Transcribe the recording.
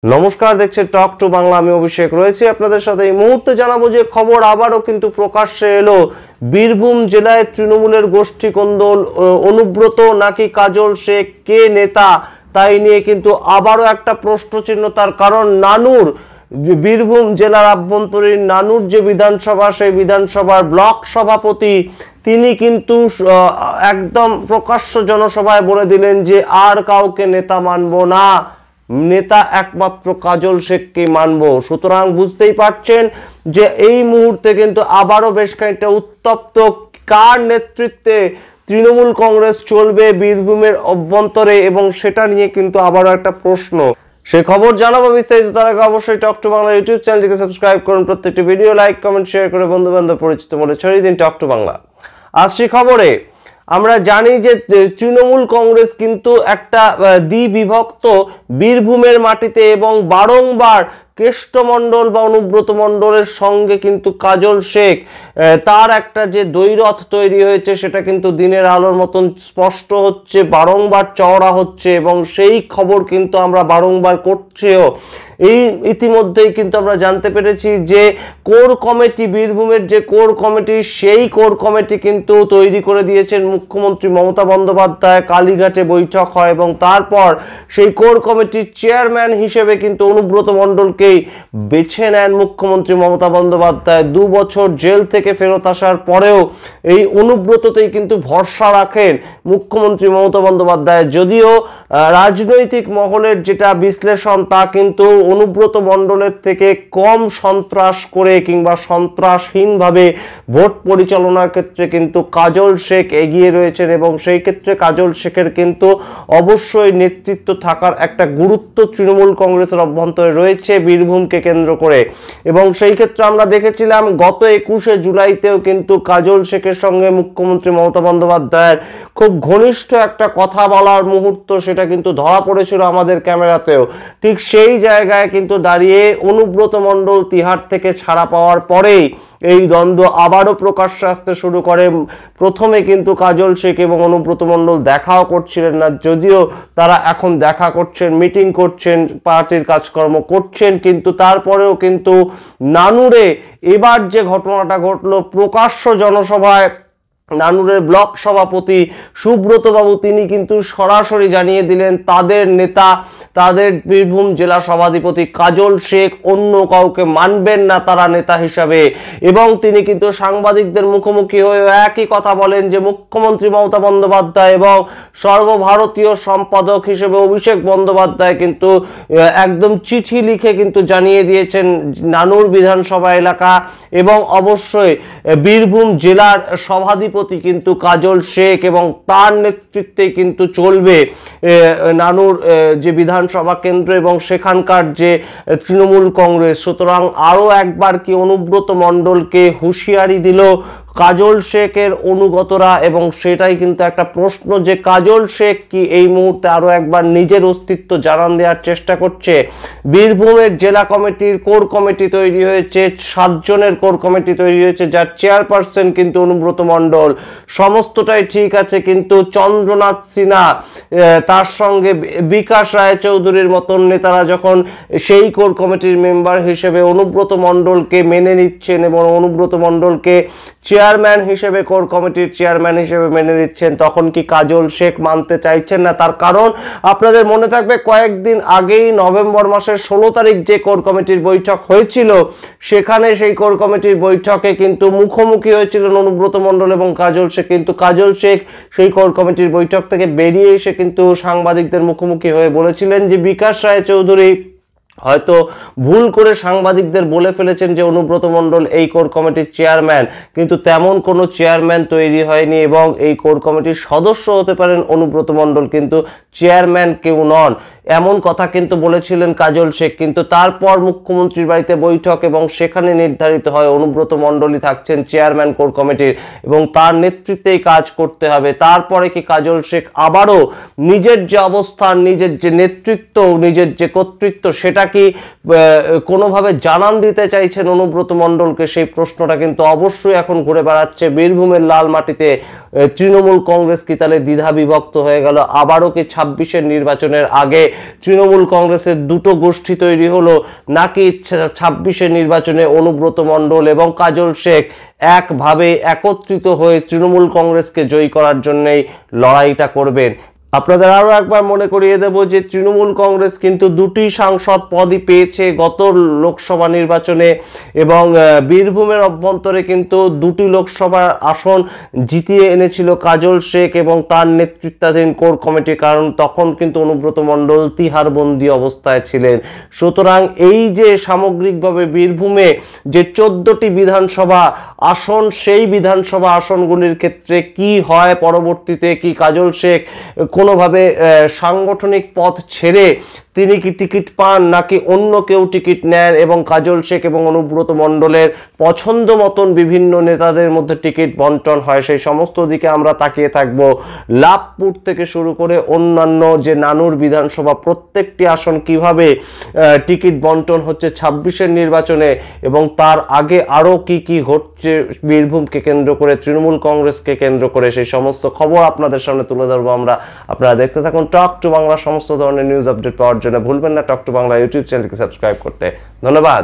নমস্কার, দেখছেন talk to Bangla. আমি অভিষেক রয়েছি আপনাদের সাথে। এই মুহূর্তে জানাবো যে খবর আবারও কিন্তু প্রকাশ্যে এলো। বীরভূম জেলায় তৃণমূলের গোষ্ঠী কোন্দল, অনুব্রত নাকি কাজল শেখ, কে নেতা, তাই নিয়ে কিন্তু আবারও একটা প্রশ্নচিহ্ন। তার কারণ নানুর, বীরভূম জেলার আভ্যন্তরীণ নানুর যে বিধানসভা, সেই বিধানসভার ব্লক সভাপতি তিনি কিন্তু একদম প্রকাশ্য জনসভায় বলে দিলেন যে আর কাউকে নেতা মানব না, নেতা একমাত্র কাজল শেখকে মানব। সুতরাং বুঝতেই পারছেন যে এই মুহূর্তে কিন্তু আবারও বেশ খানিকটা উত্তপ্ত। কার নেতৃত্বে তৃণমূল কংগ্রেস চলবে বীরভূমের অভ্যন্তরে, এবং সেটা নিয়ে কিন্তু আবারও একটা প্রশ্ন। সে খবর জানাবো বিস্তারিত। তার আগে অবশ্যই টক টু বাংলা ইউটিউব চ্যানেলটিকে সাবস্ক্রাইব করুন, প্রত্যেকটি ভিডিও লাইক কমেন্ট শেয়ার করে বন্ধু বান্ধব পরিচিত মনে ছড়িয়ে দিন। Talk to Bangla. আসছি খবরে। আমরা জানি যে তৃণমূল কংগ্রেস কিন্তু একটা দ্বিবিভক্ত বীরভূমের মাটিতে, এবং বারংবার কেষ্টমণ্ডল বা অনুব্রত মণ্ডলের সঙ্গে কিন্তু কাজল শেখ, তার একটা যে দ্বৈরথ তৈরি হয়েছে সেটা কিন্তু দিনের আলোর মতন স্পষ্ট হচ্ছে, বারংবার চওড়া হচ্ছে, এবং সেই খবর কিন্তু আমরা বারংবার করছেও। এই ইতিমধ্যেই কিন্তু আমরা জানতে পেরেছি যে কোর কমিটি, বীরভূমের যে কোর কমিটি, সেই কোর কমিটি কিন্তু তৈরি করে দিয়েছেন মুখ্যমন্ত্রী মমতা বন্দ্যোপাধ্যায়। কালীঘাটে বৈঠক হয় এবং তারপর সেই কোর কমিটির চেয়ারম্যান হিসেবে কিন্তু অনুব্রত মণ্ডলকেই বেছে নেন মুখ্যমন্ত্রী মমতা বন্দ্যোপাধ্যায়। 2 বছর জেল থেকে ফেরত আসার পরেও এই অনুব্রততেই কিন্তু ভরসা রাখেন মুখ্যমন্ত্রী মমতা বন্দ্যোপাধ্যায়। যদিও রাজনৈতিক মহলের যেটা বিশ্লেষণ, তা কিন্তু অনুব্রত মণ্ডলের থেকে কম সন্ত্রাস করে কিংবা সন্ত্রাসহীনভাবে ভোট পরিচালনার ক্ষেত্রে কিন্তু কাজল শেখ এগিয়ে রয়েছেন, এবং সেই ক্ষেত্রে কাজল শেখের কিন্তু অবশ্যই নেতৃত্ব থাকার একটা গুরুত্ব তৃণমূল কংগ্রেসের অভ্যন্তরে রয়েছে বীরভূমকে কেন্দ্র করে। এবং সেই ক্ষেত্রে আমরা দেখেছিলাম গত 21শে জুলাইতেও কিন্তু কাজল শেখের সঙ্গে মুখ্যমন্ত্রী মমতা বন্দ্যোপাধ্যায়ের খুব ঘনিষ্ঠ একটা কথা বলার মুহূর্ত, সেটা কিন্তু ধরা পড়েছিল আমাদের ক্যামেরাতেও। ঠিক সেই জায়গায় কিন্তু দাঁড়িয়ে অনুব্রত মণ্ডল তিহার থেকে ছাড়া পাওয়ার পরেই এই দ্বন্দ্ব আবারও প্রকাশ্যে আসতে শুরু করে। প্রথমে কিন্তু কাজল শেখ এবং অনুব্রত মণ্ডল দেখাও করছিলেন না, যদিও তারা এখন দেখা করছেন, মিটিং করছেন, পার্টির কাজকর্ম করছেন, কিন্তু তারপরেও কিন্তু নানুরে এবার যে ঘটনাটা ঘটলো, প্রকাশ্য জনসভায় নানুরের ব্লক সভাপতি সুব্রত বাবু তিনি কিন্তু সরাসরি জানিয়ে দিলেন তাদের নেতা, তাদের বীরভূম জেলা সভাধিপতি কাজল শেখ, অন্য কাউকে মানবেন না তারা নেতা হিসাবে। এবং তিনি কিন্তু সাংবাদিকদের মুখোমুখি হয়ে একই কথা বলেন যে মুখ্যমন্ত্রী মমতা বন্দ্যোপাধ্যায় এবং সর্বভারতীয় সম্পাদক হিসেবে অভিষেক বন্দ্যোপাধ্যায় কিন্তু একদম চিঠি লিখে কিন্তু জানিয়ে দিয়েছেন নানুর বিধানসভা এলাকা এবং অবশ্যই বীরভূম জেলার সভাধিপতি কিন্তু কাজল শেখ, এবং তার নেতৃত্বে কিন্তু চলবে নানুর যে বিধানসভা কেন্দ্র এবং সেখানকার যে তৃণমূল কংগ্রেস। সুতরাং আরও একবার কি অনুব্রত মণ্ডলকে হুঁশিয়ারি দিল কাজল শেখের অনুগতরা, এবং সেটাই কিন্তু একটা প্রশ্ন যে কাজল শেখ কি এই মুহূর্তে আরো একবার নিজের অস্তিত্ব জানান দেওয়ার চেষ্টা করছে। বীরভূমের জেলা কমিটির কোর কমিটি তৈরি হয়েছে, 7 জনের কোর কমিটি তৈরি হয়েছে, যার চেয়ারপারসন কিন্তু অনুব্রত মণ্ডল। সমস্তটাই ঠিক আছে, কিন্তু চন্দ্রনাথ সিনহা, তার সঙ্গে বিকাশ রায়চৌধুরীর মতন নেতারা যখন সেই কোর কমিটির মেম্বার হিসেবে অনুব্রত মণ্ডলকে মেনে নিচ্ছেন এবং অনুব্রত মণ্ডলকে চেয়ারম্যান হিসেবে, কোর কমিটির চেয়ারম্যান হিসেবে মেনে নিচ্ছেন, তখন কি কাজল শেখ মানতে চাইছেন না? তার কারণ আপনাদের মনে থাকবে কয়েকদিন আগেই নভেম্বর মাসের 16 তারিখ যে কোর কমিটির বৈঠক হয়েছিল, সেখানে সেই কোর কমিটির বৈঠকে কিন্তু মুখোমুখি হয়েছিলেন অনুব্রত মণ্ডল এবং কাজল শেখ। কিন্তু কাজল শেখ সেই কোর কমিটির বৈঠক থেকে বেরিয়ে এসে কিন্তু সাংবাদিকদের মুখোমুখি হয়ে বলেছিলেন যে বিকাশ রায়চৌধুরী হয়তো ভুল করে সাংবাদিকদের বলে ফেলেছেন যে অনুব্রত মণ্ডল এই কোর কমিটির চেয়ারম্যান, কিন্তু তেমন কোনো চেয়ারম্যান তৈরি হয়নি, এবং এই কোর কমিটির সদস্য হতে পারেন অনুব্রত মণ্ডল, কিন্তু চেয়ারম্যান কেউ নন, এমন কথা কিন্তু বলেছিলেন কাজল শেখ। কিন্তু তারপর মুখ্যমন্ত্রীর বাড়িতে বৈঠক এবং সেখানে নির্ধারিত হয় অনুব্রত মণ্ডলই থাকছেন চেয়ারম্যান কোর কমিটির, এবং তার নেতৃত্বেই কাজ করতে হবে। তারপরে কি কাজল শেখ আবারও নিজের যে অবস্থান, নিজের যে নেতৃত্ব, নিজের যে কর্তৃত্ব, সেটা নাকি কোনোভাবে জানান দিতে চাইছেন অনুব্রত মণ্ডলকে, সেই প্রশ্নটা কিন্তু অবশ্যই এখন ঘুরে বেড়াচ্ছে বীরভূমের লাল মাটিতে। তৃণমূল কংগ্রেস কি তাহলে দ্বিধা বিভক্ত হয়ে গেল? আবারও কি 26-এর নির্বাচনের আগে তৃণমূল কংগ্রেসের দুটো গোষ্ঠী তৈরি হলো, নাকি 26-এর নির্বাচনে অনুব্রত মণ্ডল এবং কাজল শেখ একভাবে একত্রিত হয়ে তৃণমূল কংগ্রেসকে জয়ী করার জন্যই লড়াইটা করবেন? আপনাদের আরো একবার মনে করিয়ে দেব যে তৃণমূল কংগ্রেস কিন্তু দুটি সাংসদ পদই পেয়েছে গত লোকসভা নির্বাচনে, এবং বীরভূমের অভ্যন্তরে কিন্তু দুটি লোকসভা আসন জিতিয়ে এনেছিল কাজল শেখ এবং তার নেতৃত্বাধীন কোর কমিটি, কারণ তখন কিন্তু অনুব্রত মণ্ডল তিহারবন্দি অবস্থায় ছিলেন। সুতরাং এই যে সামগ্রিকভাবে বীরভূমে যে 14টি বিধানসভা আসন, সেই বিধানসভা আসনগুলির ক্ষেত্রে কি হয় পরবর্তীতে, কি কাজল শেখ কোনোভাবে সাংগঠনিক পথ ছেড়ে তিনি কি টিকিট পান, নাকি অন্য কেউ টিকিট নেন এবং কাজল শেখ এবং অনুব্রত মণ্ডলের পছন্দ মতন বিভিন্ন নেতাদের মধ্যে টিকিট বন্টন হয়, সেই সমস্ত দিকে আমরা তাকিয়ে থাকব। লাভপুর থেকে শুরু করে অন্যান্য যে নানুর বিধানসভা প্রত্যেকটি আসন কিভাবে টিকিট বন্টন হচ্ছে 26-এর নির্বাচনে, এবং তার আগে আরও কি কি ঘটছে বীরভূমকে কেন্দ্র করে, তৃণমূল কংগ্রেসকে কেন্দ্র করে, সেই সমস্ত খবর আপনাদের সামনে তুলে ধরবো আমরা। আপনারা দেখতে থাকুন টক টু বাংলা। সমস্ত ধরনের নিউজ আপডেট পাওয়ার জন্য ভুলবেন না টক টু বাংলা ইউটিউব চ্যানেলকে সাবস্ক্রাইব করতে। ধন্যবাদ।